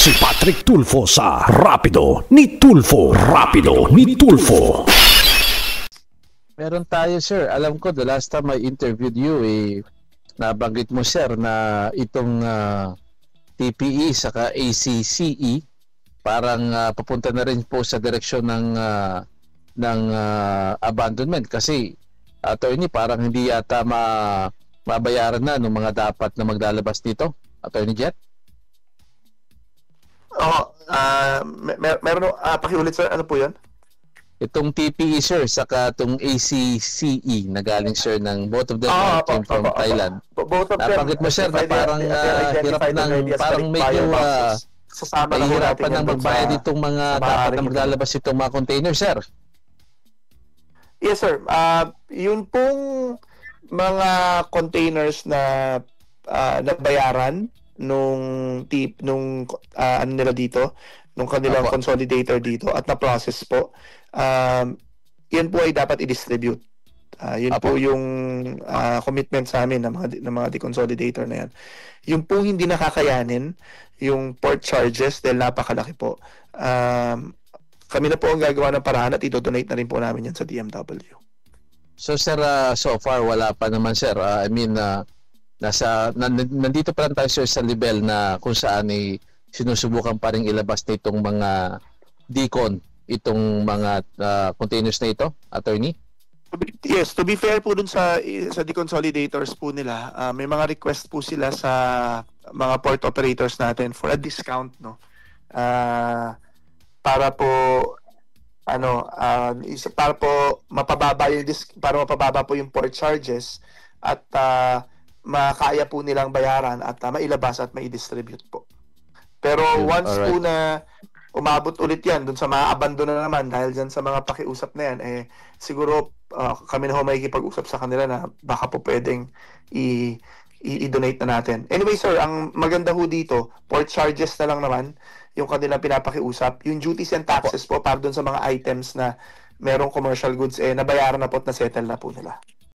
Si Patrick Tulfo sa Rapido ni Tulfo. Rapido ni Tulfo. Meron tayo, sir. Alam ko, the last time I interviewed you, nabanggit mo, sir, na itong TPE saka ACCE parang papunta na rin po sa direksyon ng abandonment kasi attorney, parang hindi yata mabayaran na ng mga dapat na maglalabas dito, Attorney Jet? Meron, pakiulit sir, ano po yun? Itong TPE, sir, saka itong ACCE na galing, sir, ng both of them came from Thailand. Both of them. Nabanggit mo, sir, na parang hirap ng, parang medyo mahirapan ng magbayad itong mga dapat na maglalabas itong mga container, sir. Yes, sir. Yun pong mga containers na nabayaran nung ano nila dito, nung kanilang consolidator dito at na-process po, yan po ay dapat i-distribute. Yun po yung commitment sa amin ng mga deconsolidator na yan. Yung po hindi nakakayanin, yung port charges dahil napakalaki po, kami na po ang gagawa ng paraan at i-donate na rin po namin yan sa DMW. So, sir, so far wala pa naman, sir. I mean, nandito pa lang tayo, sir, sa level na kung saan sinusubukan pa rin ilabas nitong mga decon, itong mga containers na ito, attorney? Yes, to be fair po dun sa deconsolidators po nila, may mga request po sila sa mga port operators natin for a discount, no? Para po mapababa po yung port charges at makaya po nilang bayaran at mailabas at mai-distribute po. Pero once po na umabot ulit yan dun sa mga abandon na naman dahil dyan sa mga pakiusap na yan, siguro kami na ho makikipag-usap sa kanila na baka po pwedeng i-donate na natin. Anyway, sir, ang maganda ho dito, port charges na lang naman yung kanilang pinapakiusap. Yung duties and taxes po para dun sa mga items na merong commercial goods, nabayaran na po at na-settle na po nila.